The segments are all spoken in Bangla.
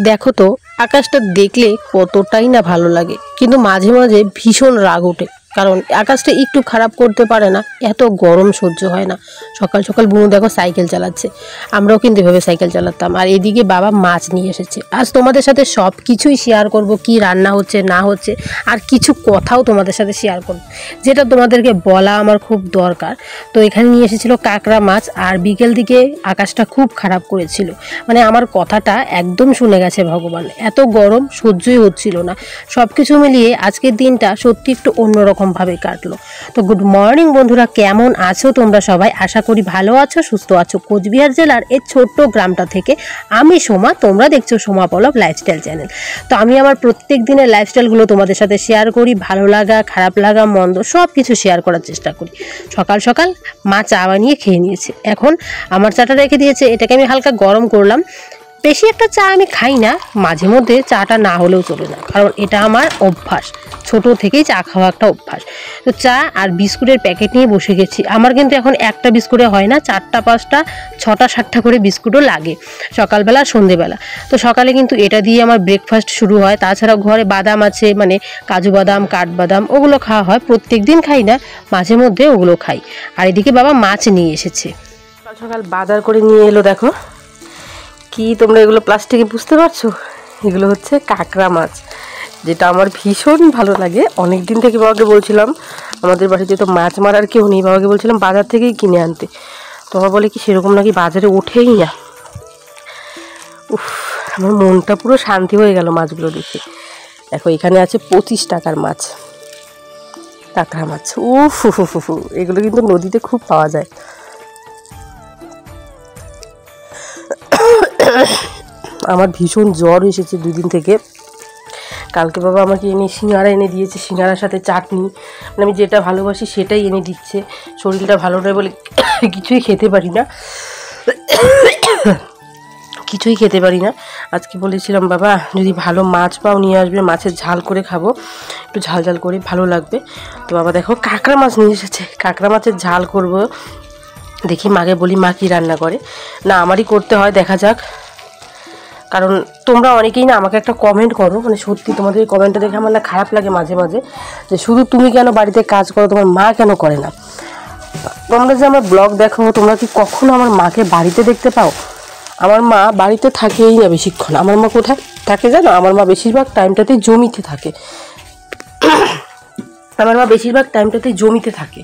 দেখো তো আকাশটা দেখলে কতটাই না ভালো লাগে, কিন্তু মাঝে মাঝে ভীষণ রাগ ওঠে। কারণ আকাশটা একটু খারাপ করতে পারে না, এত গরম সহ্য হয় না। সকাল সকাল বুনু দেখো সাইকেল চালাচ্ছে, আমরাও কিন্তু এভাবে সাইকেল চালাতাম। আর এদিকে বাবা মাছ নিয়ে এসেছে। আজ তোমাদের সাথে সব কিছুই শেয়ার করব, কি রান্না হচ্ছে না হচ্ছে, আর কিছু কথাও তোমাদের সাথে শেয়ার করব, যেটা তোমাদেরকে বলা আমার খুব দরকার। তো এখানে নিয়ে এসেছিল কাঁকড়া মাছ, আর বিকেল দিকে আকাশটা খুব খারাপ করেছিল। মানে আমার কথাটা একদম শুনে গেছে ভগবান, এত গরম সহ্যই হচ্ছিল না। সব কিছু মিলিয়ে আজকের দিনটা সত্যি একটু অন্যরকমভাবে কাটলো। তো গুড মর্নিং বন্ধুরা, কেমন আছো তোমরা সবাই? আশা করি ভালো আছো, সুস্থ আছো। কোচবিহার জেলার এই ছোট্ট গ্রামটা থেকে আমি সোমা, তোমরা দেখছো সোমা পলক লাইফস্টাইল চ্যানেল। তো আমি আমার প্রত্যেক দিনের লাইফস্টাইলগুলো তোমাদের সাথে শেয়ার করি, ভালো লাগা খারাপ লাগা মন্দ সব কিছু শেয়ার করার চেষ্টা করি। সকাল সকাল মা চা বানিয়ে খেয়ে নিয়েছে, এখন আমার চাটা রেখে দিয়েছে, এটাকে আমি হালকা গরম করলাম। বেশি একটা চা আমি খাই না, মাঝে মধ্যে চাটা না হলেও চলে না, কারণ এটা আমার অভ্যাস, ছোট থেকেই চা খাওয়া একটা অভ্যাস। তো চা আর বিস্কুটের প্যাকেট নিয়ে বসে গেছি। আমার কিন্তু এখন একটা বিস্কুটে হয় না, 4টা 5টা 6টা 7টা করে বিস্কুটও লাগে সকালবেলা সন্ধেবেলা। তো সকালে কিন্তু এটা দিয়ে আমার ব্রেকফাস্ট শুরু হয়। তাছাড়া ঘরে বাদাম আছে, মানে কাজু বাদাম কাঠবাদাম, ওগুলো খাওয়া হয়। প্রত্যেক দিন খাই না, মাঝে মধ্যে ওগুলো খাই। আর এদিকে বাবা মাছ নিয়ে এসেছে, সকাল সকাল বাজার করে নিয়ে এলো। দেখো কি তোমরা এগুলো প্লাস্টিকে বুঝতে পারছো? এগুলো হচ্ছে কাঁকড়া মাছ, যেটা আমার ভীষণ ভালো লাগে। অনেক দিন থেকে বাবাকে বলছিলাম, আমাদের বাড়িতে তো মাছ মারার কেউ নেই, বাবাকে বলছিলাম বাজার থেকেই কিনে আনতে। তো বাবা বলে কি সেরকম নাকি বাজারে ওঠেই না। উফ, আমার মনটা পুরো শান্তি হয়ে গেল মাছগুলো দেখে। দেখো এখানে আছে 25 টাকার মাছ, কাঁকড়া মাছ। উফ এগুলো কিন্তু নদীতে খুব পাওয়া যায়। আমার ভীষণ জ্বর এসেছে 2 দিন থেকে। কালকে বাবা আমাকে সিঙ্গারা এনে দিয়েছে, সিঙ্গারার সাথে চাটনি, মানে আমি যেটা ভালোবাসি সেটাই এনে দিচ্ছে। শরীরটা ভালো নয় বলে কিছুই খেতে পারি না, আজকে বলেছিলাম বাবা যদি ভালো মাছ পাও নিয়ে আসবে, মাছের ঝাল করে খাবো, একটু ঝাল ঝাল করে ভালো লাগবে। তো বাবা দেখো কাঁকড়া মাছ নিয়ে এসেছে, কাঁকড়া মাছের ঝাল করব। দেখি মাকে বলি মা কী রান্না করে, না আমারই করতে হয়, দেখা যাক। কারণ তোমরা অনেকেই না আমাকে একটা কমেন্ট করো, মানে সত্যি তোমাদের এই কমেন্টটা দেখে আমার না খারাপ লাগে মাঝে মাঝে, যে শুধু তুমি কেন বাড়িতে কাজ করো, তোমার মা কেন করে না। তোমরা যে আমার ব্লগ দেখো, তোমরা কি কখনো আমার মাকে বাড়িতে দেখতে পাও? আমার মা বাড়িতে থাকেই না বেশিক্ষণ। আমার মা কোথায় থাকে জানো? আমার মা বেশিরভাগ টাইমটাতেই জমিতে থাকে।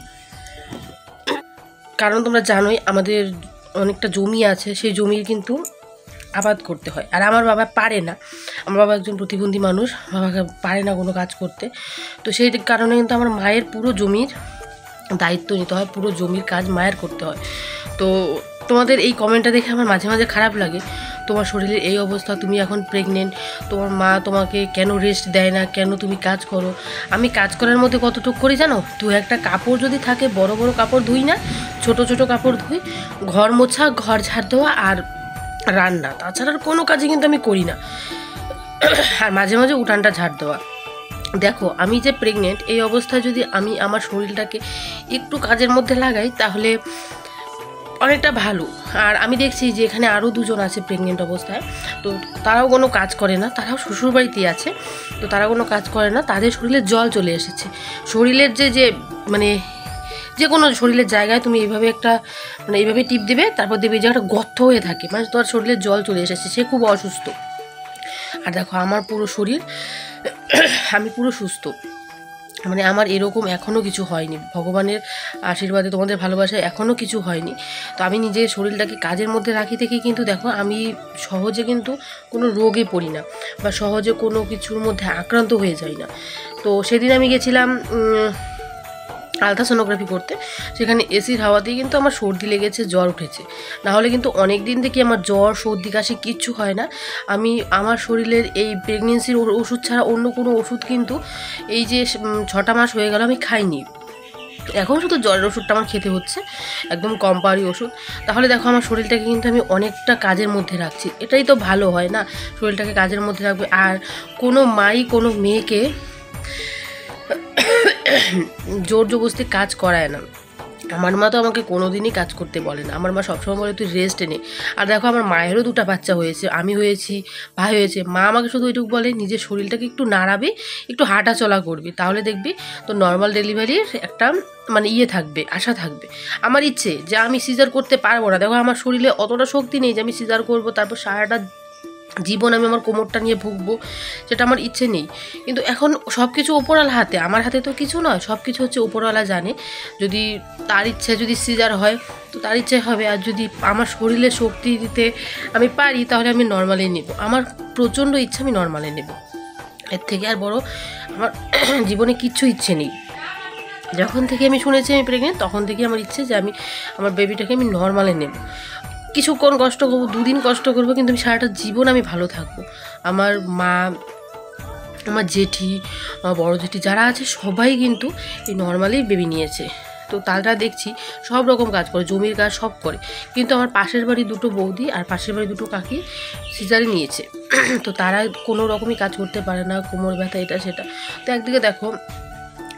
কারণ তোমরা জানোই আমাদের অনেকটা জমি আছে, সেই জমির কিন্তু আবাদ করতে হয়। আর আমার বাবা পারে না, আমার বাবা একজন প্রতিবন্ধী মানুষ, বাবাকে পারে না কোনো কাজ করতে। তো সেই কারণে কিন্তু আমার মায়ের পুরো জমির দায়িত্ব নিতে হয়, পুরো জমির কাজ মায়ের করতে হয়। তো তোমাদের এই কমেন্টটা দেখে আমার মাঝে মাঝে খারাপ লাগে, তোমার শরীরের এই অবস্থা, তুমি এখন প্রেগনেন্ট, তোমার মা তোমাকে কেন রেস্ট দেয় না, কেন তুমি কাজ করো। আমি কাজ করার মধ্যে কতটুকু করি জানো? 2-একটা কাপড় যদি থাকে, বড় বড় কাপড় ধুই না, ছোট ছোট কাপড় ধুই, ঘর মোছা, ঘর ঝাড় দেওয়া আর রান্না, তাছাড়ার কোনো কাজই কিন্তু আমি করি না। আর মাঝে মাঝে উঠানটা ঝাড় দেওয়া। দেখো আমি যে প্রেগনেন্ট, এই অবস্থায় যদি আমি আমার শরীরটাকে একটু কাজের মধ্যে লাগাই তাহলে অনেকটা ভালো। আর আমি দেখছি যে এখানে আরও 2জন আছে প্রেগনেন্ট অবস্থায়, তো তারাও কোনো কাজ করে না, তারাও শ্বশুরবাড়িতেই আছে, তো তারা কোনো কাজ করে না, তাদের শরীরে জল চলে এসেছে। শরীরের যে মানে যে কোনো শরীরের জায়গায় তুমি এইভাবে একটা মানে এইভাবে টিপ দেবে, তারপর দেবে যে একটা গর্ত হয়ে থাকে, মানে তোমার শরীরে জল চলে এসেছে, সে খুব অসুস্থ। আর দেখো আমার পুরো শরীর, আমি পুরো সুস্থ, মানে আমার এরকম এখনও কিছু হয়নি, ভগবানের আশীর্বাদে তোমাদের ভালোবাসায় এখনও কিছু হয়নি। তো আমি নিজের শরীরটাকে কাজের মধ্যে রাখি থেকেই কিন্তু দেখো আমি সহজে কিন্তু কোনো রোগে পড়ি না, বা সহজে কোনো কিছুর মধ্যে আক্রান্ত হয়ে যাই না। তো সেদিন আমি গেছিলাম আলট্রাসোনোগ্রাফি করতে, সেখানে এসির হাওয়াতেই কিন্তু আমার সর্দি লেগেছে, জ্বর উঠেছে। নাহলে কিন্তু অনেক দিন থেকে আমার জ্বর সর্দি কাশি কিচ্ছু হয় না। আমি আমার শরীরের এই প্রেগনেন্সির ওষুধ ছাড়া অন্য কোনো ওষুধ কিন্তু এই যে 6টা মাস হয়ে গেল আমি খাইনি। এখন শুধু জ্বরের ওষুধটা আমার খেতে হচ্ছে, একদম কম পাওয়ারি ওষুধ। তাহলে দেখো আমার শরীরটাকে কিন্তু আমি অনেকটা কাজের মধ্যে রাখছি, এটাই তো ভালো হয় না, শরীরটাকে কাজের মধ্যে রাখবে। আর কোনো মাই কোনো মেয়েকে জোর জবরদস্তি কাজ করায় না। আমার মা তো আমাকে কোনোদিনই কাজ করতে বলে না, আমার মা সবসময় বলে তুই রেস্ট নে। আর দেখো আমার মায়েরও 2টা বাচ্চা হয়েছে, আমি হয়েছি, ভাই হয়েছে, মা আমাকে শুধু ওইটুকু বলে নিজের শরীরটাকে একটু নাড়াবে, একটু হাঁটা চলা করবি, তাহলে দেখবি তো নর্মাল ডেলিভারির একটা মানে থাকবে, আশা থাকবে। আমার ইচ্ছে যে আমি সিজার করতে পারবো না, দেখো আমার শরীরে অতটা শক্তি নেই যে আমি সিজার করবো, তারপর সারাটা জীবন আমি আমার কোমরটা নিয়ে ভুগবো, সেটা আমার ইচ্ছে নেই। কিন্তু এখন সব কিছু ওপরওয়ালা হাতে, আমার হাতে তো কিছু নয়, সব কিছু হচ্ছে ওপরওয়ালা জানে। যদি তার ইচ্ছে যদি সিজার হয় তো তার ইচ্ছে হবে, আর যদি আমার শরীরে শক্তি দিতে আমি পারি তাহলে আমি নর্মালি নেব। আমার প্রচণ্ড ইচ্ছা আমি নর্মালি নেব, এর থেকে আর বড় আমার জীবনে কিচ্ছু ইচ্ছে নেই। যখন থেকে আমি শুনেছি আমি প্রেগনেন্ট তখন থেকে আমার ইচ্ছে যে আমি আমার বেবিটাকে আমি নর্মালে নেব। কিছুক্ষণ কষ্ট করবো, 2 দিন কষ্ট করবো, কিন্তু আমি সারাটা জীবন আমি ভালো থাকবো। আমার মা, আমার জেঠি, আমার বড়ো জেঠি যারা আছে সবাই কিন্তু এই নর্মালি বেবি নিয়েছে। তো তারা দেখছি সব রকম কাজ করে, জমির কাজ সব করে, কিন্তু আমার পাশের বাড়ি 2টো বৌদি আর পাশের বাড়ি 2টো কাকি সিজারে নিয়েছে। তো তারা কোনো রকমই কাজ করতে পারে না, কোমর ব্যথা এটা সেটা। তো একদিকে দেখো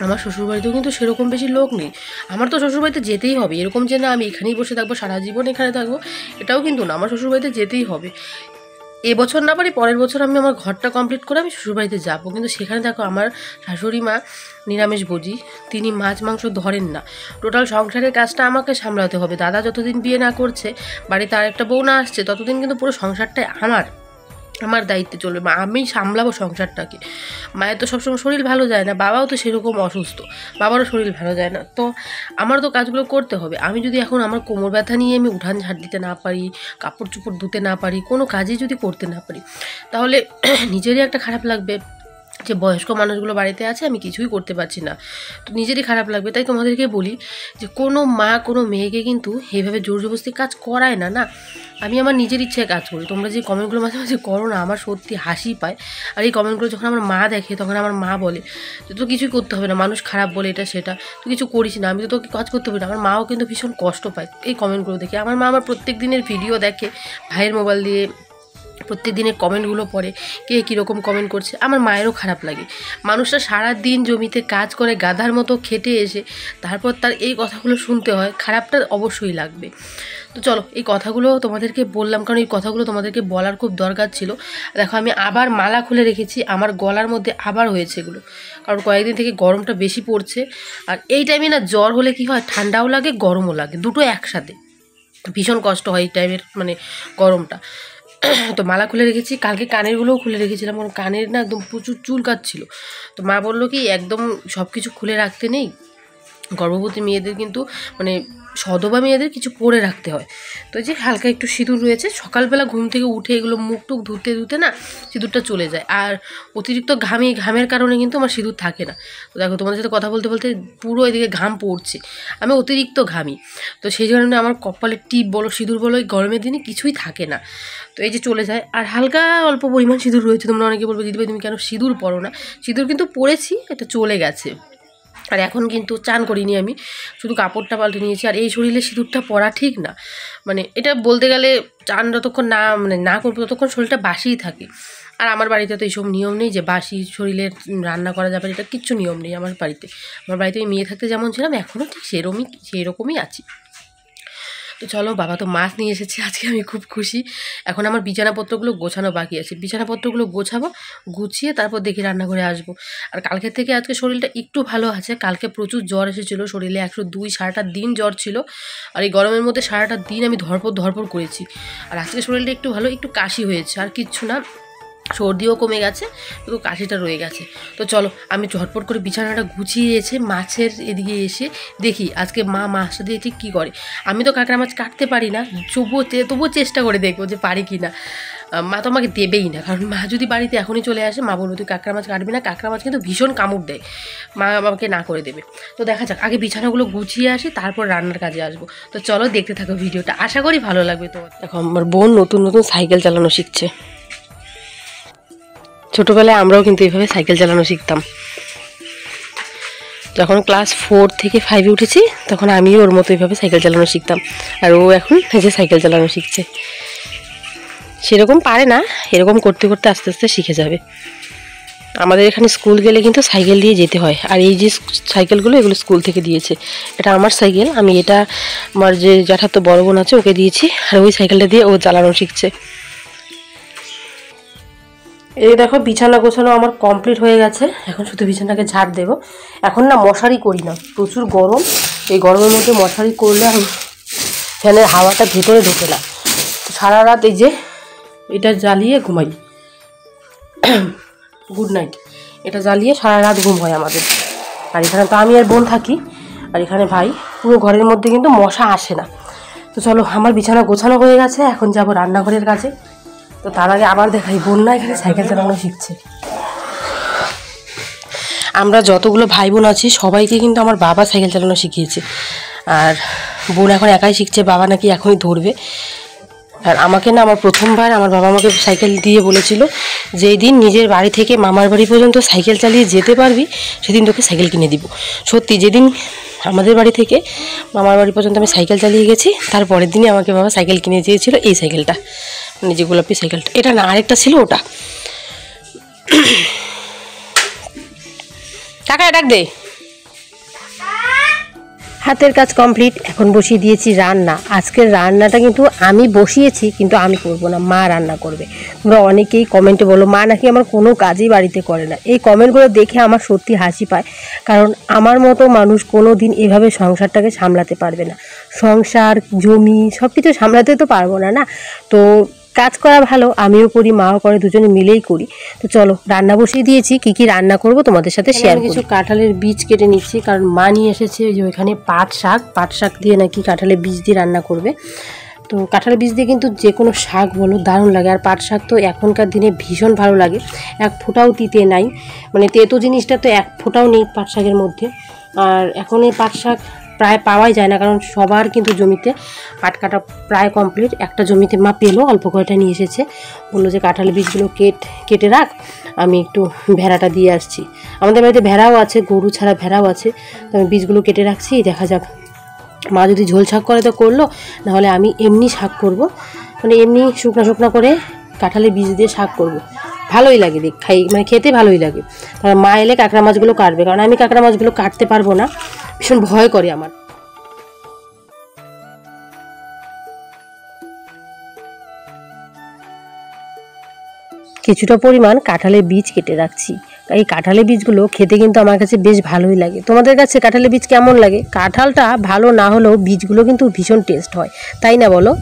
আমার শ্বশুরবাড়িতেও কিন্তু সেরকম বেশি লোক নেই, আমার তো শ্বশুরবাড়িতে যেতেই হবে, এরকম যে না আমি এখানেই বসে থাকবো সারা জীবন এখানে থাকবো এটাও কিন্তু না, আমার শ্বশুরবাড়িতে যেতেই হবে। এবছর না পারি পরের বছর আমি আমার ঘরটা কমপ্লিট করে আমি শ্বশুরবাড়িতে যাবো, কিন্তু সেখানে দেখো আমার শাশুড়ি মা নিরামিষ ভোজি, তিনি মাছ মাংস ধরেন না, টোটাল সংসারের কাজটা আমাকে সামলাতে হবে। দাদা যতদিন বিয়ে না করছে, বাড়িতে আরেকটা বউ না আসছে, ততদিন কিন্তু পুরো সংসারটাই আমার দায়িত্বে চলবে, আমি সামলাবো সংসারটাকে। মায়ের তো সবসময় শরীর ভালো যায় না, বাবাও তো সেরকম অসুস্থ, বাবারও শরীর ভালো যায় না, তো আমার তো কাজগুলো করতে হবে। আমি যদি এখন আমার কোমর ব্যথা নিয়ে আমি উঠান ঝাড় দিতে না পারি, কাপড় চোপড় ধুতে না পারি, কোনো কাজই যদি করতে না পারি, তাহলে নিজেরই একটা খারাপ লাগবে যে বয়স্ক মানুষগুলো বাড়িতে আছে, আমি কিছুই করতে পারছি না, তো নিজেরই খারাপ লাগবে। তাই তোমাদেরকে বলি যে কোনো মা কোনো মেয়েকে কিন্তু এইভাবে জোর জবরদস্তি কাজ করায় না। আমি আমার নিজের ইচ্ছায় কাজ করি। তোমরা যে কমেন্টগুলো মাঝে মাঝে করো না, আমার সত্যি হাসি পায়। আর এই কমেন্টগুলো যখন আমার মা দেখে তখন আমার মা বলে যে তো কিছুই করতে হবে না, মানুষ খারাপ বলে এটা সেটা, তুই কিছু করিস না, আমি তো তোকে কাজ করতে পারি না। আমার মাও কিন্তু ভীষণ কষ্ট পায় এই কমেন্টগুলো দেখে। আমার মা আমার প্রত্যেক দিনের ভিডিও দেখে, ভাইয়ের মোবাইল দিয়ে প্রত্যেক দিনের কমেন্টগুলো পড়ে, কে কীরকম কমেন্ট করছে। আমার মায়েরও খারাপ লাগে, মানুষটা সারা দিন জমিতে কাজ করে গাধার মতো খেটে এসে তারপর তার এই কথাগুলো শুনতে হয়, খারাপটা অবশ্যই লাগবে। তো চলো এই কথাগুলো তোমাদেরকে বললাম, কারণ এই কথাগুলো তোমাদেরকে বলার খুব দরকার ছিল। দেখো আমি আবার মালা খুলে রেখেছি, আমার গলার মধ্যে আবার হয়েছে এগুলো, কারণ কয়েকদিন থেকে গরমটা বেশি পড়ছে। আর এই টাইমে না জ্বর হলে কি হয়, ঠান্ডাও লাগে গরমও লাগে, দুটো একসাথে, ভীষণ কষ্ট হয় এই টাইমের মানে গরমটা। তো মালা খুলে রেখেছি, কালকে কানেরগুলোও খুলে রেখেছিলাম, কারণ কানের না একদম প্রচুর চুল কাটছিল। তো মা বললো কি একদম সব কিছু খুলে রাখতে নেই, গর্ভবতী মেয়েদের কিন্তু মানে সধবা মেয়েদের কিছু পরে রাখতে হয়। তো যে হালকা একটু সিঁদুর রয়েছে, সকালবেলা ঘুম থেকে উঠে এগুলো মুখ টুক ধুতে ধুতে না সিঁদুরটা চলে যায়। আর অতিরিক্ত ঘামের কারণে কিন্তু আমার সিঁদুর থাকে না। তো দেখো তোমাদের সাথে কথা বলতে বলতে পুরো এদিকে ঘাম পড়ছে, আমি অতিরিক্ত ঘামি। তো সেই কারণে আমার কপালের টিপ বলো সিঁদুর বলো এই গরমের দিনে কিছুই থাকে না। তো এই যে চলে যায়, আর হালকা অল্প পরিমাণ সিঁদুর রয়েছে। তোমরা অনেকে বলবে দিদিভাই তুমি কেন সিঁদুর পরো না, সিঁদুর কিন্তু পরেছি, এটা চলে গেছে। আর এখন কিন্তু চান করিনি, আমি শুধু কাপড়টা পাল্টে নিয়েছি। আর এই শরীরে সিঁদুরটা পরা ঠিক না, মানে এটা বলতে গেলে চান যতক্ষণ না করবো ততক্ষণ শরীরটা বাসিই থাকে। আর আমার বাড়িতে তো এইসব নিয়ম নেই যে বাসি শরীরে রান্না করা যাবে, এটা কিচ্ছু নিয়ম নেই আমার বাড়িতে। আমার বাড়িতে আমি মেয়ে থাকতে যেমন ছিলাম এখনও ঠিক সেরকমই আছি। তো চলো বাবা তো মাছ নিয়ে এসেছে আজকে, আমি খুব খুশি। এখন আমার বিছানাপত্রগুলো গোছানো বাকি আছে, বিছানাপত্রগুলো গোছাবো, গুছিয়ে তারপর দেখি রান্নাঘরে আসবো। আর কালকের থেকে আজকে শরীরটা একটু ভালো আছে, কালকে প্রচুর জ্বর এসেছিলো শরীরে, 102, সারাটা দিন জ্বর ছিল। আর এই গরমের মধ্যে সারাটা দিন আমি ধরপড় করেছি। আর আজকে শরীরটা একটু ভালো, একটু কাশি হয়েছে, আর কিচ্ছু না, সর্দিও কমে গেছে, শুধু কাশিটা রয়ে গেছে। তো চলো আমি ঝটপট করে বিছানাটা গুছিয়ে এসে মাছের এদিকে এসে দেখি আজকে মা মাছটা দিয়ে ঠিক কী করে। আমি তো কাঁকড়া মাছ কাটতে পারি না, তবুও চেষ্টা করে দেখবো যে পারি কি না। মা তো আমাকে দেবেই না, কারণ মা যদি বাড়িতে এখনই চলে আসে মা বলবো তুই কাঁকড়া মাছ কাটবি না, কাঁকড়া মাছ কিন্তু ভীষণ কামড় দেয়, মা আমাকে না করে দেবে। তো দেখা যাক, আগে বিছানাগুলো গুছিয়ে আসি তারপর রান্নার কাজে আসবো। তো চলো দেখতে থাকো ভিডিওটা, আশা করি ভালো লাগবে তোমার। দেখো আমার বোন নতুন সাইকেল চালানো শিখছে। ছোটোবেলায় আমরাও কিন্তু এইভাবে সাইকেল চালানো শিখতাম। যখন ক্লাস 4 থেকে 5 উঠেছি তখন আমিও ওর মতো এইভাবে সাইকেল চালানো শিখতাম। আর ও এখন এই যে সাইকেল চালানো শিখছে, সেরকম পারে না, এরকম করতে করতে আস্তে আস্তে শিখে যাবে। আমাদের এখানে স্কুল গেলে কিন্তু সাইকেল দিয়ে যেতে হয়। আর এই যে সাইকেলগুলো এগুলো স্কুল থেকে দিয়েছে। এটা আমার সাইকেল, আমি এটা আমার যে জ্যাঠাতো বড় বোন আছে ওকে দিয়েছি। আর ওই সাইকেলটা দিয়ে ও চালানো শিখছে। এই দেখো বিছানা গোছানো আমার কমপ্লিট হয়ে গেছে। এখন শুধু বিছানাটাকে ঝাড় দেবো। এখন না মশারি করি না, প্রচুর গরম। এই গরমের মধ্যে মশারি করলে ফ্যানের হাওয়াটা ভেতরে ঢোকে না। সারা রাত এই যে এটা জ্বালিয়ে ঘুমাই, গুড নাইট, এটা জ্বালিয়ে সারা রাত ঘুম হয় আমাদের। আর এখানে তো আমি আর বোন থাকি, আর এখানে ভাই। পুরো ঘরের মধ্যে কিন্তু মশা আসে না। তো চলো, আমার বিছানা গোছানো হয়ে গেছে, এখন যাব রান্নাঘরের কাছে। তো তার আগে আবার দেখাই, বোন না এখানে সাইকেল চালানো শিখছে। আমরা যতগুলো ভাই বোন আছি সবাইকে কিন্তু আমার বাবা সাইকেল চালানো শিখিয়েছে। আর বোন এখন একাই শিখছে, বাবা নাকি এখনই ধরবে। আর আমাকে না, আমার প্রথমবার আমার বাবা আমাকে সাইকেল দিয়ে বলেছিল, যেই দিন নিজের বাড়ি থেকে মামার বাড়ি পর্যন্ত সাইকেল চালিয়ে যেতে পারবি সেদিন তোকে সাইকেল কিনে দিব। সত্যি, যেদিন আমাদের বাড়ি থেকে মামার বাড়ি পর্যন্ত আমি সাইকেল চালিয়ে গেছি, তারপরের দিনই আমাকে বাবা সাইকেল কিনে দিয়েছিল। এই সাইকেলটা, মানে যে গোলাপি সাইকেলটা, এটা না আরেকটা ছিল ওটা। কাকা ডাক দে। হাতের কাজ কমপ্লিট, এখন বসিয়ে দিয়েছি রান্না। আজকের রান্নাটা কিন্তু আমি বসিয়েছি, কিন্তু আমি করবো না, মা রান্না করবে। তোমরা অনেকেই কমেন্টে বলো মা নাকি আমার কোনো কাজই বাড়িতে করে না। এই কমেন্টগুলো দেখে আমার সত্যি হাসি পায়, কারণ আমার মতো মানুষ কোনো দিন এভাবে সংসারটাকে সামলাতে পারবে না। সংসার, জমি সব কিছু সামলাতে তো পারবো না, না। তো কাজ করা ভালো, আমিও করি, মাও করে, দুজনে মিলেই করি। তো চলো, রান্না বসিয়ে দিয়েছি। কি কি রান্না করব তোমাদের সাথে শেয়ার করি। কিছু কাঁঠালের বীজ কেটে নিচ্ছি, কারণ মা নিয়ে এসেছে যে ওইখানে পাট শাক দিয়ে নাকি কাঁঠালের বীজ দিয়ে রান্না করবে। তো কাঁঠালের বীজ দিয়ে কিন্তু যে কোনো শাক বলো দারুণ লাগে। আর পাট শাক তো এখনকার দিনে ভীষণ ভালো লাগে, এক ফোঁটাও তিতে নাই, মানে তেতো জিনিসটা তো এক ফোঁটাও নেই পাট শাকের মধ্যে। আর এখন এই পাট শাক প্রায় পাওয়াই যায় না, কারণ সবার কিন্তু জমিতে পাট কাটা প্রায় কমপ্লিট। একটা জমিতে মা পেলো, অল্প কয়টা নিয়ে এসেছে, বললো যে কাঁঠালের বীজগুলো কেটে রাখ, আমি একটু ভেড়াটা দিয়ে আসছি। আমাদের বাড়িতে ভেড়াও আছে, গরু ছাড়া ভেড়াও আছে। তো আমি বীজগুলো কেটে রাখছি, দেখা যাক। মা যদি ঝোল শাক করে তো করলো, নাহলে আমি এমনি শাক করব, মানে এমনি শুকনো শুকনো করে কাঁঠালের বীজ দিয়ে শাক করব। ভালোই লাগে খাই, মানে খেতে ভালোই লাগে। তারপর মা এলে কাঁকড়া মাছগুলো কাটবে, কারণ আমি কাঁকড়া মাছগুলো কাটতে পারবো না, ভীষণ ভয় করে আমার। কিছুটা পরিমাণ কাঁঠালের বীজ কেটে রাখছি। এই কাঁঠালের বীজগুলো খেতে কিন্তু আমার কাছে বেশ ভালোই লাগে। তোমাদের কাছে কাঁঠালের বীজ কেমন লাগে? কাঁঠালটা ভালো না হলেও বীজগুলো কিন্তু ভীষণ টেস্ট হয়, তাই না বলো?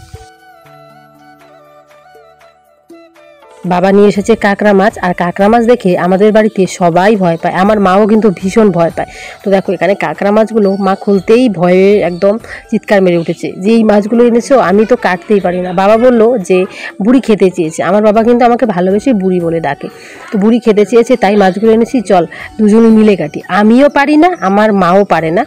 বাবা নিয়ে এসেছে কাঁকড়া মাছ, আর কাঁকড়া মাছ দেখে আমাদের বাড়িতে সবাই ভয় পায়, আমার মাও কিন্তু ভীষণ ভয় পায়। তো দেখো এখানে কাঁকড়া মাছগুলো মা খুলতেই ভয়ে একদম চিৎকার মেরে উঠেছে যে এই মাছগুলো এনেছো, আমি তো কাটতেই পারি না। বাবা বললো যে বুড়ি খেতে চেয়েছে, আমার বাবা কিন্তু আমাকে ভালোবেসে বুড়ি বলে ডাকে। তো বুড়ি খেতে চেয়েছে তাই মাছগুলো এনেছি, চল দুজনে মিলে কাটি। আমিও পারি না, আমার মাও পারে না।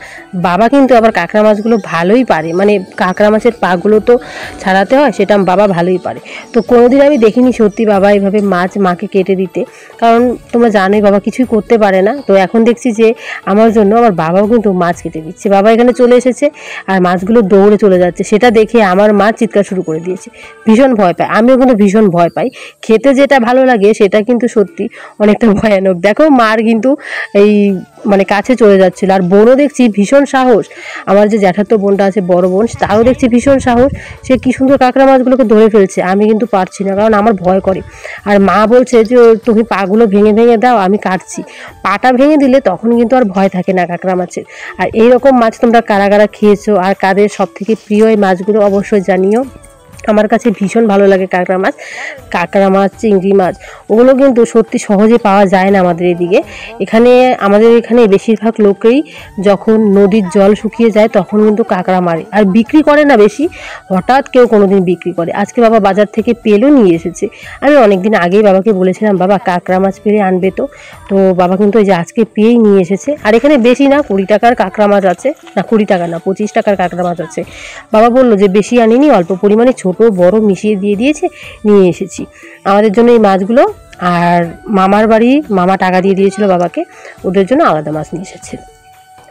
বাবা কিন্তু আবার কাঁকড়া মাছগুলো ভালোই পারে, মানে কাঁকড়া মাছের পাগুলো তো ছাড়াতে হয়, সেটা বাবা ভালোই পারে। তো কোনোদিন আমি দেখিনি সত্যি বাবা এইভাবে মাছ মাকে কেটে দিতে, কারণ তোমরা জানোই বাবা কিছুই করতে পারে না। তো এখন দেখছি যে আমার জন্য আমার বাবাও কিন্তু মাছ কেটে দিচ্ছে। বাবা এখানে চলে এসেছে আর মাছগুলো দৌড়ে চলে যাচ্ছে, সেটা দেখে আমার মা চিৎকার শুরু করে দিয়েছে, ভীষণ ভয় পায়। আমিও কিন্তু ভীষণ ভয় পাই। খেতে যেটা ভালো লাগে সেটা কিন্তু সত্যি অনেকটা ভয়ানক। দেখো মার কিন্তু এই মানে কাছে চলে যাচ্ছিল। আর বোনও দেখছি ভীষণ সাহস, আমার যে জ্যাঠাতো বোনটা আছে বড় বোন, তারও দেখছি ভীষণ সাহস, সে কি সুন্দর কাঁকড়া মাছগুলোকে ধরে ফেলছে। আমি কিন্তু পারছি না, কারণ আমার ভয় করে। আর মা বলছে যে তুমি পাগুলো ভেঙে ভেঙে দাও, আমি কাটছি। পাটা ভেঙে দিলে তখন কিন্তু আর ভয় থাকে না কাঁকড়া মাছের। আর এইরকম মাছ তোমরা কারা কারা খেয়েছো আর কাদের সব থেকে প্রিয় এই মাছগুলো অবশ্যই জানিও। আমার কাছে ভীষণ ভালো লাগে কাঁকড়া মাছ, চিংড়ি মাছ, ওগুলো কিন্তু সত্যি সহজে পাওয়া যায় না আমাদের এদিকে। আমাদের এখানে বেশিরভাগ লোকেই যখন নদীর জল শুকিয়ে যায় তখন কিন্তু কাঁকড়া মারে, আর বিক্রি করে না বেশি, হঠাৎ কেউ কোনোদিন বিক্রি করে। আজকে বাবা বাজার থেকে পেলেও নিয়ে এসেছে। আমি অনেকদিন আগেই বাবাকে বলেছিলাম বাবা কাঁকড়া মাছ পেলে আনবে তো। তো বাবা কিন্তু ওই যে আজকে পেয়েই নিয়ে এসেছে। আর এখানে বেশি না 20 টাকার কাঁকড়া মাছ আছে, না 20 টাকা না 25 টাকার কাঁকড়া মাছ আছে। বাবা বললো যে বেশি আনিনি, অল্প পরিমাণে ছোট বড় মিশিয়ে দিয়ে দিয়েছে, নিয়ে এসেছি আমাদের জন্য এই মাছগুলো। আর মামার বাড়ি মামা টাকা দিয়ে দিয়েছিল বাবাকে, ওদের জন্য আলাদা মাছ নিয়ে এসেছে।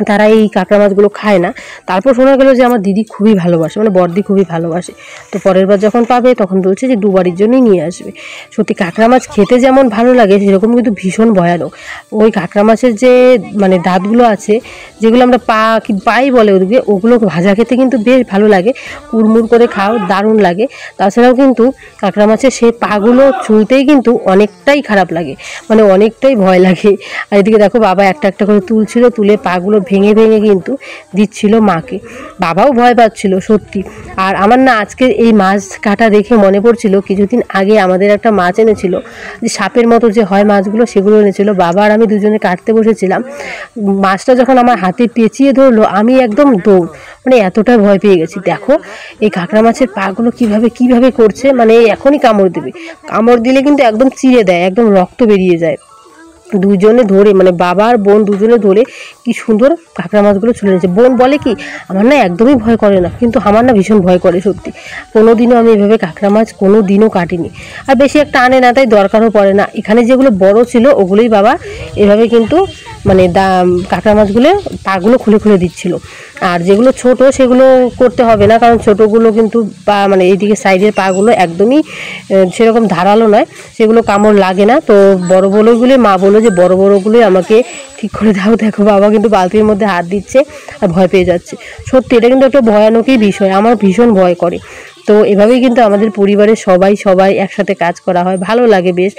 তারা এই কাঁকড়া মাছগুলো খায় না। তারপর শোনা গেল যে আমার দিদি খুবই ভালোবাসে, মানে বড়দি খুবই ভালোবাসে। তো পরের বার যখন পাবে তখন বলছে যে দুবারির জন্যই নিয়ে আসবে। সত্যি কাঁকড়া মাছ খেতে যেমন ভালো লাগে সেরকম কিন্তু ভীষণ ভয়ানক। ওই কাঁকড়া মাছের যে মানে দাঁতগুলো আছে, যেগুলো আমরা পাই বলে ওদিকে, ওগুলো ভাজা খেতে কিন্তু বেশ ভালো লাগে, কুড়মুড় করে খাও, দারুণ লাগে। তাছাড়াও কিন্তু কাঁকড়া মাছের সেই পাগুলো ছুঁতেই কিন্তু অনেকটাই খারাপ লাগে, মানে অনেকটাই ভয় লাগে। আর এদিকে দেখো বাবা একটা একটা করে তুলছিল, তুলে পাগুলো ভেঙে ভেঙে কিন্তু দিচ্ছিল মাকে। বাবাও ভয় পাচ্ছিল সত্যি। আর আমার না আজকে এই মাছ কাটা দেখে মনে পড়ছিল কিছুদিন আগে আমাদের একটা মাছ এনেছিল, যে সাপের মতো যে হয় মাছগুলো, সেগুলো এনেছিল। বাবা আর আমি দুজনে কাটতে বসেছিলাম, মাছটা যখন আমার হাতে পেঁচিয়ে ধরলো আমি একদম দৌড়, মানে এতটা ভয় পেয়ে গেছি। দেখো এই কাঁকড়া মাছের পাগুলো কিভাবে কিভাবে করছে, মানে এখনই কামড় দেবে, কামড় দিলে কিন্তু একদম চিড়ে দেয়, একদম রক্ত বেরিয়ে যায়। দুজনে ধরে, মানে বাবা আর বোন দুজনে ধরে কি সুন্দর কাঁকড়া মাছগুলো ছুলে নিয়েছে। বোন বলে কি আমার না একদমই ভয় করে না, কিন্তু আমার না ভীষণ ভয় করে সত্যি। কোনোদিনও আমি এভাবে কাঁকড়া মাছ কোনো দিনও কাটিনি, আর বেশি একটা আনে না, তাই দরকারও পড়ে না। এখানে যেগুলো বড় ছিল ওগুলোই বাবা এভাবে কিন্তু মানে কাঁকড়া মাছগুলো পাগুলো খুলে খুলে দিচ্ছিল। আর যেগুলো ছোট সেগুলো করতে হবে না, কারণ ছোটোগুলো কিন্তু পা মানে এইদিকে সাইডের পাগুলো একদমই সেরকম ধারালো নয়, সেগুলো কামড় লাগে না। তো বড় বড়োগুলোই মা বললো যে বড় বড়োগুলোই আমাকে ঠিক করে দাও। দেখো বাবা কিন্তু বালতির মধ্যে হাত দিচ্ছে আর ভয় পেয়ে যাচ্ছে। সত্যি এটা কিন্তু একটা ভয়ানকই বিষয়, আমার ভীষণ ভয় করে। তো এভাবেই কিন্তু আমাদের পরিবারের সবাই একসাথে কাজ করা হয়, ভালো লাগে বেশ,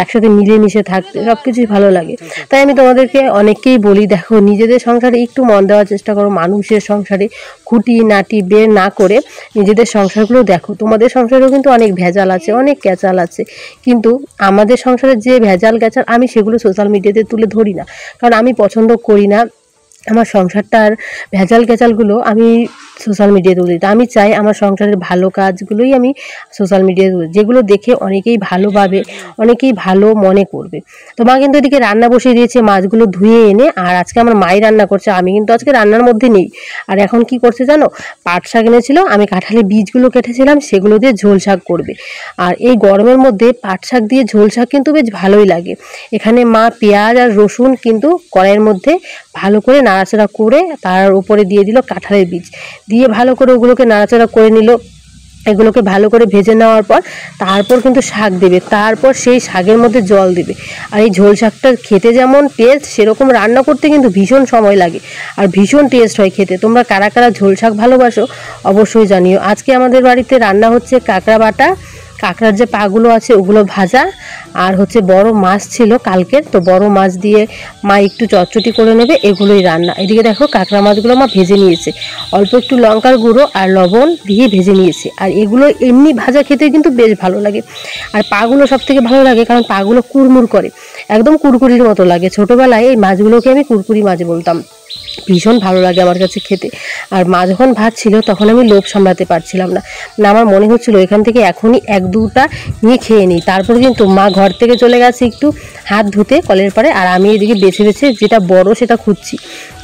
একসাথে মিলেমিশে থাকতে সব কিছুই ভালো লাগে। তাই আমি তোমাদেরকে অনেককেই বলি, দেখো নিজেদের সংসারে একটু মন দেওয়ার চেষ্টা করো, মানুষের সংসারে খুঁটি নাটি বের না করে নিজেদের সংসারগুলো দেখো। তোমাদের সংসারেও কিন্তু অনেক ভেজাল আছে, অনেক ক্যাচাল আছে, কিন্তু আমাদের সংসারে যে ভেজাল ক্যাচাল আমি সেগুলো সোশ্যাল মিডিয়াতে তুলে ধরি না, কারণ আমি পছন্দ করি না আমার সংসারটার ভেজাল ক্যাচালগুলো আমি সোশ্যাল মিডিয়ায় তুলে দিই। আমি চাই আমার সংসারের ভালো কাজগুলোই আমি সোশ্যাল মিডিয়ায় তুলি, যেগুলো দেখে অনেকেই ভালোভাবে, অনেকেই ভালো মনে করবে। তো মা কিন্তু এদিকে রান্না বসিয়ে দিয়েছে মাছগুলো ধুয়ে এনে, আর আজকে আমার মাই রান্না করছে, আমি কিন্তু আজকে রান্নার মধ্যে নেই। আর এখন কি করছে জানো, পাট শাক এনেছিল, আমি কাঁঠালের বীজগুলো কেটেছিলাম, সেগুলো দিয়ে ঝোল শাক করবে। আর এই গরমের মধ্যে পাট শাক দিয়ে ঝোল শাক কিন্তু বেশ ভালোই লাগে। এখানে মা পেঁয়াজ আর রসুন কিন্তু কড়াইয়ের মধ্যে ভালো করে নাড়াচাড়া করে তার উপরে দিয়ে দিল কাঁঠালের বীজ, দিয়ে ভালো করে ওগুলোকে নাড়াচাড়া করে নিল। এগুলোকে ভালো করে ভেজে নেওয়ার পর তারপর কিন্তু শাক দেবে, তারপর সেই শাকের মধ্যে জল দেবে। আর এই ঝোল শাকটা খেতে যেমন টেস্ট, সেরকম রান্না করতে কিন্তু ভীষণ সময় লাগে আর ভীষণ টেস্ট হয় খেতে। তোমরা কারা কারা ঝোল শাক ভালোবাসো অবশ্যই জানিও। আজকে আমাদের বাড়িতে রান্না হচ্ছে কাঁকড়া বাটা, কাঁকড়ার যে পাগুলো আছে ওগুলো ভাজা, আর হচ্ছে বড় মাছ ছিল কালকের, তো বড় মাছ দিয়ে মা একটু চটচটি করে নেবে, এগুলোই রান্না। এদিকে দেখো কাঁকড়া মাছগুলো মা ভেজে নিয়েছে, অল্প একটু লঙ্কার গুঁড়ো আর লবণ দিয়ে ভেজে নিয়েছে। আর এগুলো এমনি ভাজা খেতে কিন্তু বেশ ভালো লাগে। আর পাগুলো সব থেকে ভালো লাগে, কারণ পাগুলো কুড়মুড় করে, একদম কুরকুরির মতো লাগে। ছোটোবেলায় এই মাছগুলোকে আমি কুরকুরি মাছ বলতাম, ভীষণ ভালো লাগে আমার কাছে খেতে। আর মা যখন ভাজছিল তখন আমি লোভ সামলাতে পারছিলাম না, আমার মনে হচ্ছিল এখান থেকে এখনই এক দুটা নিয়ে খেয়ে নিই। তারপর কিন্তু মা ঘর থেকে চলে গেছে একটু হাত ধুতে কলের পাড়ে, আর আমি এদিকে বেছে বেছে যেটা বড় সেটা খুঁজছি,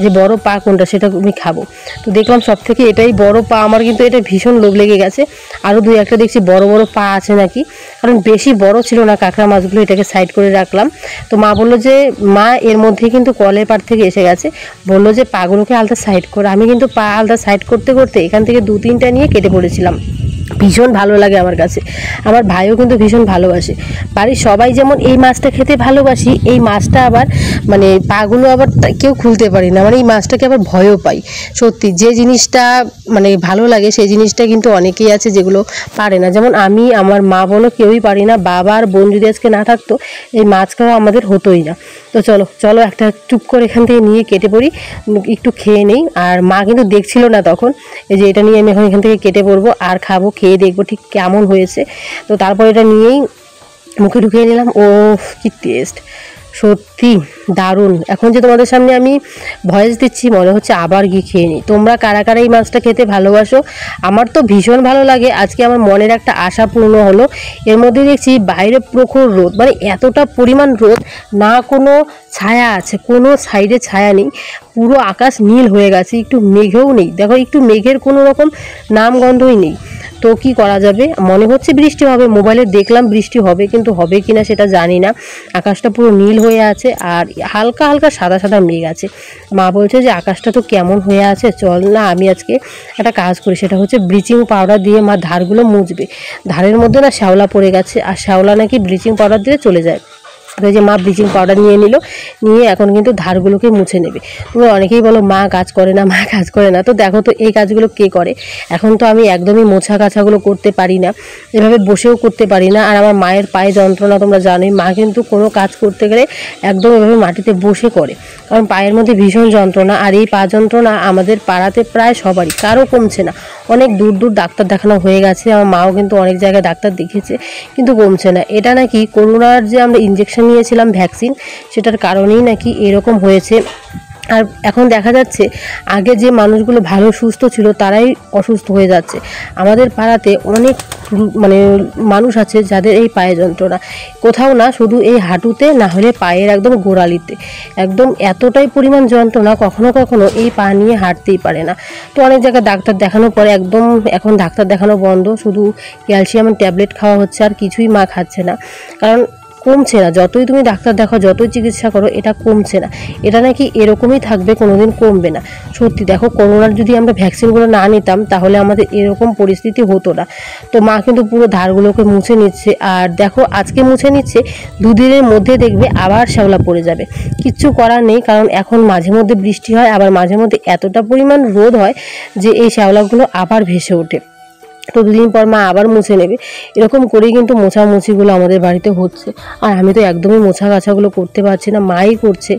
যে বড় পা কোনটা সেটা আমি খাবো। তো দেখলাম সব থেকে এটাই বড় পা, আমার কিন্তু এটা ভীষণ লোভ লেগে গেছে। আরও দুই একটা দেখছি বড় বড় পা আছে নাকি, কারণ বেশি বড় ছিল না কাঁকড়া মাছগুলো, এটাকে সাইড করে রাখলাম। তো মা বললো যে মা এর মধ্যে কিন্তু কলের পাড় থেকে এসে গেছে, বললো যে পাগুলোকে আলাদা সাইড করে। আমি কিন্তু পা আলাদা সাইড করতে করতে এখান থেকে দু তিনটা নিয়ে কেটে পড়েছিলাম। ভীষণ ভালো লাগে আমার কাছে, আমার ভাইও কিন্তু ভীষণ ভালোবাসে। বাড়ির সবাই যেমন এই মাছটা খেতে ভালোবাসি, এই মাছটা আবার মানে পাগুলো আবার কেউ খুলতে পারি না, মানে এই মাছটাকে আবার ভয়ও পাই। সত্যি যে জিনিসটা মানে ভালো লাগে সেই জিনিসটা কিন্তু অনেকেই আছে যেগুলো পারে না, যেমন আমি, আমার মা বলো কেউই পারি না। বাবা আর বোন যদি আজকে না থাকতো এই মাছ খাওয়া আমাদের হতোই না। তো চলো চলো একটা চুপ করে এখান থেকে নিয়ে কেটে পড়ি, একটু খেয়ে নেই। আর মা কিন্তু দেখছিল না তখন, এই যে এটা নিয়ে আমি এখন এখান থেকে কেটে পড়বো আর খাবো, খেয়ে দেখবো ঠিক কেমন হয়েছে। তো তারপর এটা নিয়েই মুখে ঢুকিয়ে নিলাম। ও কি টেস্ট, সত্যি দারুণ। এখন যে তোমাদের সামনে আমি ভয়েস দিচ্ছি মনে হচ্ছে আবার গিয়ে খেয়ে নিই। তোমরা কারা কারা এই মাছটা খেতে ভালোবাসো? আমার তো ভীষণ ভালো লাগে। আজকে আমার মনের একটা আশা পূর্ণ হলো। এর মধ্যে দেখছি বাইরে প্রখর রোদ, মানে এতটা পরিমাণ রোদ, না কোনো ছায়া আছে, কোনো সাইডে ছায়া নেই, পুরো আকাশ নীল হয়ে গেছে, একটু মেঘেও নেই। দেখো একটু মেঘের কোনো রকম নামগন্ধই নেই। তো কি করা যাবে, মনে হচ্ছে বৃষ্টি হবে, মোবাইলে দেখলাম বৃষ্টি হবে, কিন্তু হবে কিনা সেটা জানি না। আকাশটা পুরো নীল হয়ে আছে আর হালকা হালকা সাদা সাদা মেঘ আছে। মা বলছে যে আকাশটা তো কেমন হয়ে আছে, চল না আমি আজকে একটা কাজ করি, সেটা হচ্ছে ব্লিচিং পাউডার দিয়ে মা ধারগুলো মুছবে। ধারের মধ্যে না শ্যাওলা পড়ে গেছে, আর শ্যাওলা নাকি ব্লিচিং পাউডার দিয়ে চলে যায়। তো এই যে মা ব্লিচিং পাউডার নিয়ে নিল, নিয়ে এখন কিন্তু ধারগুলোকে মুছে নেবে। তুমি অনেকেই বলো মা কাজ করে না, মা কাজ করে না, তো দেখো তো এই কাজগুলো কে করে। এখন তো আমি একদমই মোছা কাছাগুলো করতে পারি না, এভাবে বসেও করতে পারি না। আর আমার মায়ের পায়ে যন্ত্রণা তোমরা জানোই, মা কিন্তু কোনো কাজ করতে গেলে একদম এভাবে মাটিতে বসে করে, কারণ পায়ের মধ্যে ভীষণ যন্ত্রণা। আর এই পা যন্ত্রণা আমাদের পাড়াতে প্রায় সবারই, কারো কমছে না। অনেক দূর দূর ডাক্তার দেখানো হয়ে গেছে, আমার মাও কিন্তু অনেক জায়গায় ডাক্তার দেখিয়েছে, কিন্তু কমছে না। এটা নাকি করোনার যে আমরা ইঞ্জেকশন নিয়েছিলাম ভ্যাকসিন, সেটার কারণেই নাকি এরকম হয়েছে। আর এখন দেখা যাচ্ছে আগে যে মানুষগুলো ভালো সুস্থ ছিল তারাই অসুস্থ হয়ে যাচ্ছে। আমাদের পাড়াতে অনেক মানে মানুষ আছে যাদের এই পায়ে যন্ত্রণা, কোথাও না শুধু এই হাঁটুতে, না হলে পায়ের একদম গোড়ালিতে, একদম এতটাই পরিমাণ যন্ত্রণা, কখনো কখনো এই পা নিয়ে হাঁটতেই পারে না। তো অনেক জায়গায় ডাক্তার দেখানোর পরে একদম এখন ডাক্তার দেখানো বন্ধ, শুধু ক্যালসিয়ামের ট্যাবলেট খাওয়া হচ্ছে, আর কিছুই মা খাচ্ছে না, কারণ কমছে না। যতই তুমি ডাক্তার দেখাও, যতই চিকিৎসা করো, এটা কমছে না। এটা নাকি এরকমই থাকবে, কোনোদিন কমবে না। সত্যি দেখো, করোনার যদি আমরা ভ্যাকসিনগুলো না নিতাম তাহলে আমাদের এরকম পরিস্থিতি হতো না। তো মা কিন্তু পুরো ধারগুলোকে মুছে নিচ্ছে, আর দেখো আজকে মুছে নিচ্ছে, দুদিনের মধ্যে দেখবে আবার শ্যাওলা পড়ে যাবে। কিচ্ছু করার নেই, কারণ এখন মাঝে মধ্যে বৃষ্টি হয়, আবার মাঝে মধ্যে এতটা পরিমাণ রোদ হয় যে এই শ্যাওলাগুলো আবার ভেসে ওঠে। তো দুদিন পর মা আবার মুছে নেবে, এরকম করেই কিন্তু মোছামুছিগুলো আমাদের বাড়িতে হচ্ছে। আর আমি তো একদমই মোছা গাছাগুলো করতে পারছি না, মাই করছে।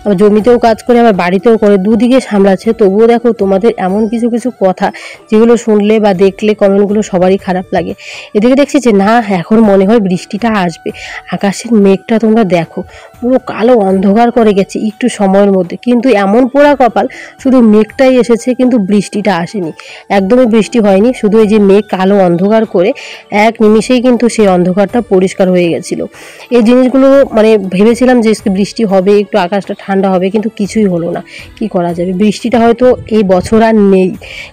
আবার জমিতেও কাজ করে, আবার বাড়িতেও করে, দুদিকে সামলাচ্ছে। তবুও দেখো তোমাদের এমন কিছু কিছু কথা যেগুলো শুনলে বা দেখলে কমেন্টগুলো সবারই খারাপ লাগে। এদিকে দেখছি যে না, এখন মনে হয় বৃষ্টিটা আসবে। আকাশের মেঘটা তোমরা দেখো, পুরো কালো অন্ধকার করে গেছে একটু সময়ের মধ্যে, কিন্তু এমন পোড়া কপাল, শুধু মেঘটাই এসেছে কিন্তু বৃষ্টিটা আসেনি। একদমই বৃষ্টি হয়নি, শুধু এই যে মেঘ কালো অন্ধকার করে এক নিমিষেই কিন্তু সেই অন্ধকারটা পরিষ্কার হয়ে গেছিল। এই জিনিসগুলো মানে ভেবেছিলাম যে বৃষ্টি হবে, একটু আকাশটা ঠান্ডা হবে, কিন্তু কিছুই হলো না। কি করা যাবে, বৃষ্টিটা হয়তো এই বছর আর নেই।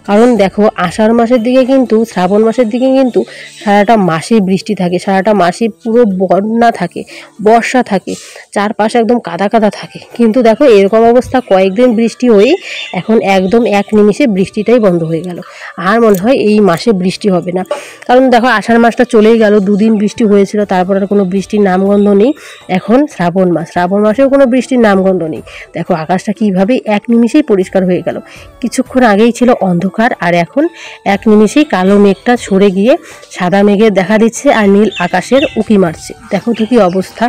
কারণ দেখো আষাঢ় মাসের দিকে কিন্তু, শ্রাবণ মাসের দিকে কিন্তু সারাটা মাসে বৃষ্টি থাকে, সারাটা মাসে পুরো বন্যা থাকে, বর্ষা থাকে, চারপাশে একদম কাদা কাদা থাকে। কিন্তু দেখো এরকম অবস্থা, কয়েকদিন বৃষ্টি হয়েই এখন একদম এক নিমিষে বৃষ্টিটাই বন্ধ হয়ে গেল। আর মনে হয় এই মাসে বৃষ্টি হবে না, কারণ দেখো আষাঢ় মাসটা চলেই গেল, দুদিন বৃষ্টি হয়েছিল, তারপর আর কোনো বৃষ্টির নামগন্ধ নেই। এখন শ্রাবণ মাস, শ্রাবণ মাসেও কোনো বৃষ্টির নামগন্ধ নেই। দেখো আকাশটা কীভাবে এক নিমিষেই পরিষ্কার হয়ে গেল। কিছুক্ষণ আগেই ছিল অন্ধকার, আর এখন এক নিমিষেই কালো মেঘটা সরে গিয়ে সাদা মেঘের দেখা দিচ্ছে, আর নীল আকাশের উঁকি মারছে। দেখো তো কি অবস্থা।